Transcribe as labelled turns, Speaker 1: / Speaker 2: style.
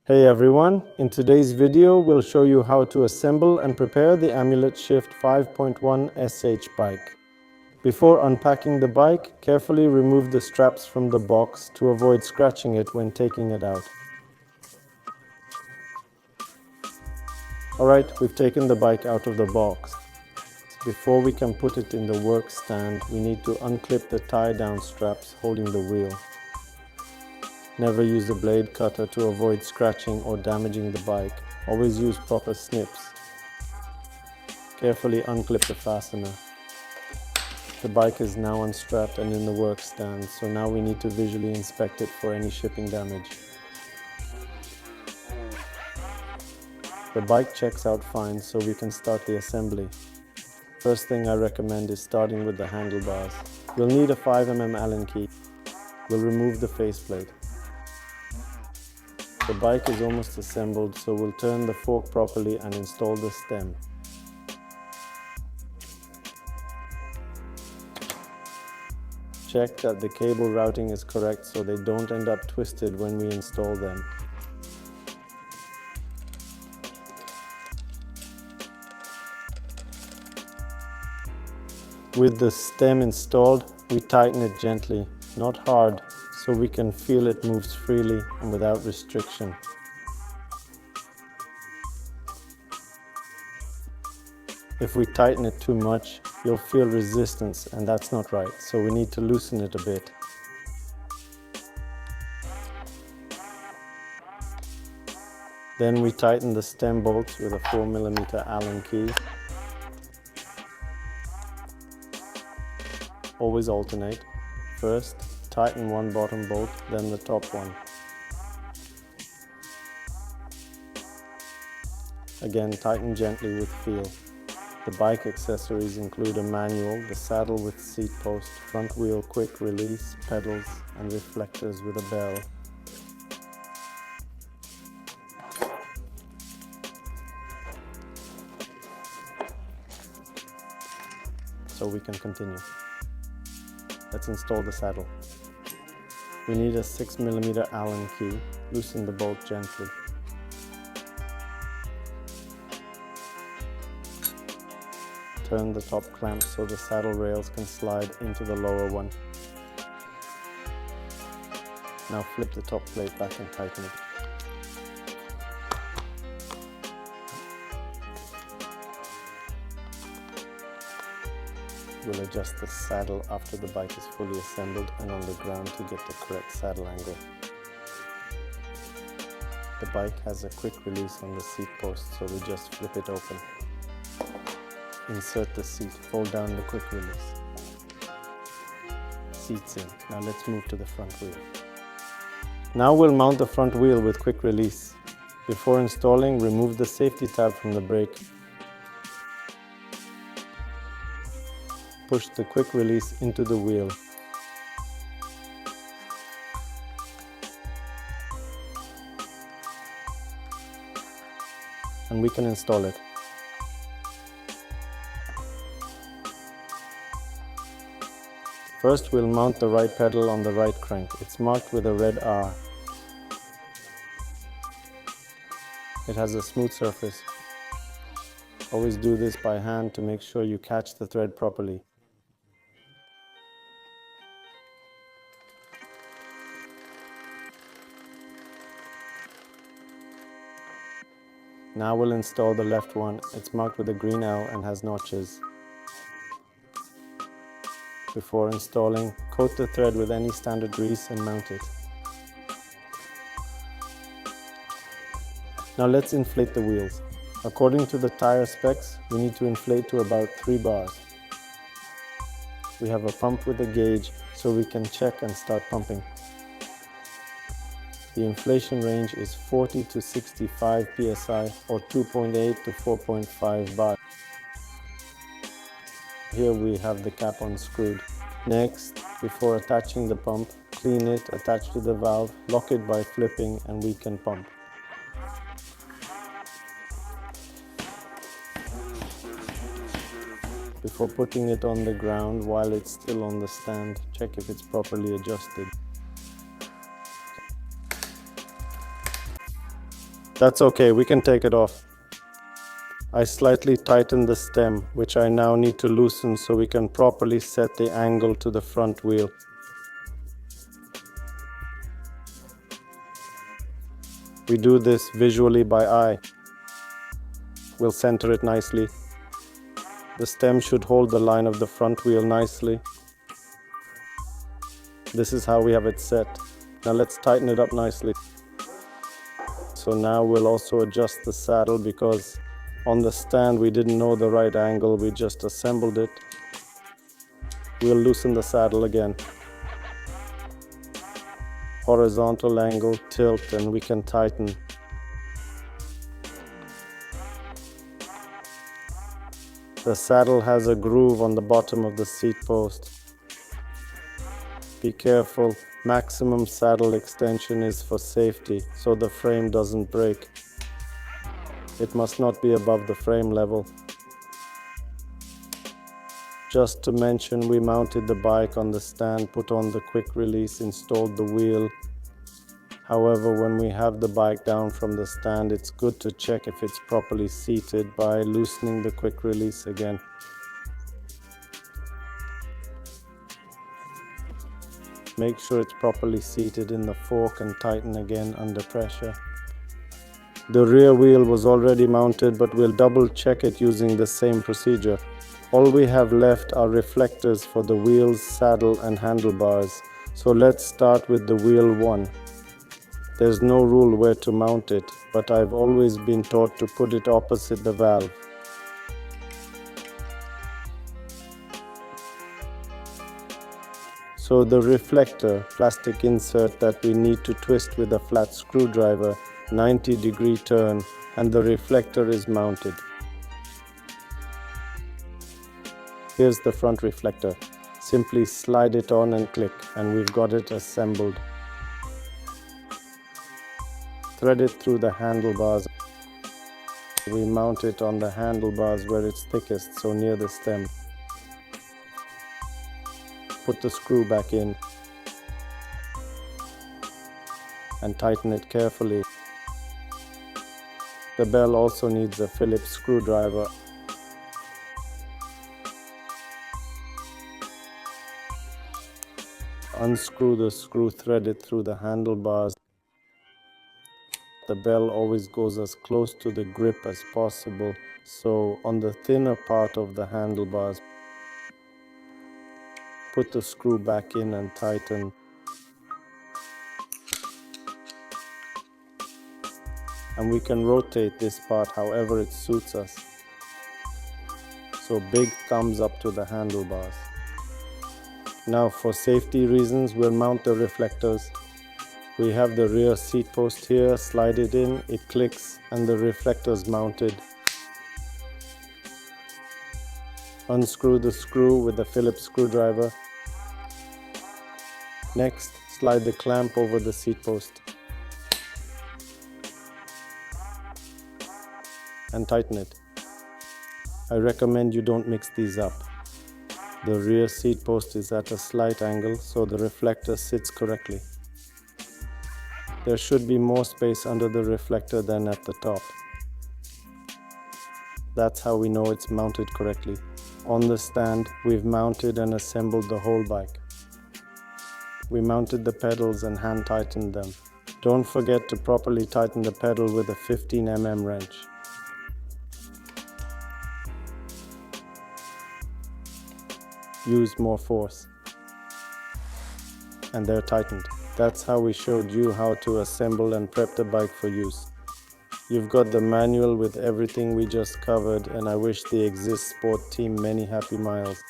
Speaker 1: Hey everyone, in today's video we'll show you how to assemble and prepare the AMULET Shift 5.1 SH bike. Before unpacking the bike, carefully remove the straps from the box to avoid scratching it when taking it out. Alright, we've taken the bike out of the box. Before we can put it in the work stand, we need to unclip the tie-down straps holding the wheel. Never use a blade cutter to avoid scratching or damaging the bike. Always use proper snips. Carefully unclip the fastener. The bike is now unstrapped and in the work stand, so now we need to visually inspect it for any shipping damage. The bike checks out fine, so we can start the assembly. First thing I recommend is starting with the handlebars. We'll need a 5mm Allen key. We'll remove the faceplate. The bike is almost assembled, so we'll turn the fork properly and install the stem. Check that the cable routing is correct so they don't end up twisted when we install them. With the stem installed, we tighten it gently, not hard, so we can feel it moves freely and without restriction. If we tighten it too much, you'll feel resistance, and that's not right, so we need to loosen it a bit. Then we tighten the stem bolts with a 4mm Allen key. Always alternate. First, tighten one bottom bolt, then the top one. Again, tighten gently with feel. The bike accessories include a manual, the saddle with seat post, front wheel quick release, pedals, and reflectors with a bell. So we can continue. Let's install the saddle. We need a 6mm Allen key. Loosen the bolt gently. Turn the top clamp so the saddle rails can slide into the lower one. Now flip the top plate back and tighten it. We'll adjust the saddle after the bike is fully assembled and on the ground to get the correct saddle angle. The bike has a quick release on the seat post, so we just flip it open. Insert the seat, fold down the quick release. Seat's in. Now let's move to the front wheel. Now we'll mount the front wheel with quick release. Before installing, remove the safety tab from the brake. Push the quick release into the wheel. And we can install it. First, we'll mount the right pedal on the right crank. It's marked with a red R. It has a smooth surface. Always do this by hand to make sure you catch the thread properly. Now we'll install the left one. It's marked with a green L and has notches. Before installing, coat the thread with any standard grease and mount it. Now let's inflate the wheels. According to the tire specs, we need to inflate to about 3 bars. We have a pump with a gauge, so we can check and start pumping. The inflation range is 40 to 65 psi or 2.8 to 4.5 bar. Here we have the cap unscrewed. Next, before attaching the pump, clean it, attach to the valve, lock it by flipping, and we can pump. Before putting it on the ground while it's still on the stand, check if it's properly adjusted. That's okay, we can take it off. I slightly tightened the stem, which I now need to loosen so we can properly set the angle to the front wheel. We do this visually by eye. We'll center it nicely. The stem should hold the line of the front wheel nicely. This is how we have it set. Now let's tighten it up nicely. So now we'll also adjust the saddle because on the stand we didn't know the right angle, we just assembled it. We'll loosen the saddle again. Horizontal angle, tilt, and we can tighten. The saddle has a groove on the bottom of the seat post. Be careful, maximum saddle extension is for safety, so the frame doesn't break. It must not be above the frame level. Just to mention, we mounted the bike on the stand, put on the quick release, installed the wheel. However, when we have the bike down from the stand, it's good to check if it's properly seated by loosening the quick release again. Make sure it's properly seated in the fork and tighten again under pressure. The rear wheel was already mounted, but we'll double check it using the same procedure. All we have left are reflectors for the wheels, saddle and handlebars. So let's start with the wheel 1. There's no rule where to mount it, but I've always been taught to put it opposite the valve. So the reflector, plastic insert that we need to twist with a flat screwdriver, 90-degree turn, and the reflector is mounted. Here's the front reflector. Simply slide it on and click, and we've got it assembled. Thread it through the handlebars. We mount it on the handlebars where it's thickest, so near the stem. Put the screw back in and tighten it carefully. The bell also needs a Phillips screwdriver. Unscrew the screw threaded through the handlebars. The bell always goes as close to the grip as possible, so on the thinner part of the handlebars. Put the screw back in and tighten. And we can rotate this part however it suits us. So big thumbs up to the handlebars. Now for safety reasons, we'll mount the reflectors. We have the rear seat post here, slide it in, it clicks, and the reflector's mounted. Unscrew the screw with the Phillips screwdriver. Next, slide the clamp over the seat post and tighten it. I recommend you don't mix these up. The rear seat post is at a slight angle, so the reflector sits correctly. There should be more space under the reflector than at the top. That's how we know it's mounted correctly. On the stand, we've mounted and assembled the whole bike. We mounted the pedals and hand tightened them. Don't forget to properly tighten the pedal with a 15 mm wrench. Use more force. And they're tightened. That's how we showed you how to assemble and prep the bike for use. You've got the manual with everything we just covered, and I wish the EXIsport team many happy miles.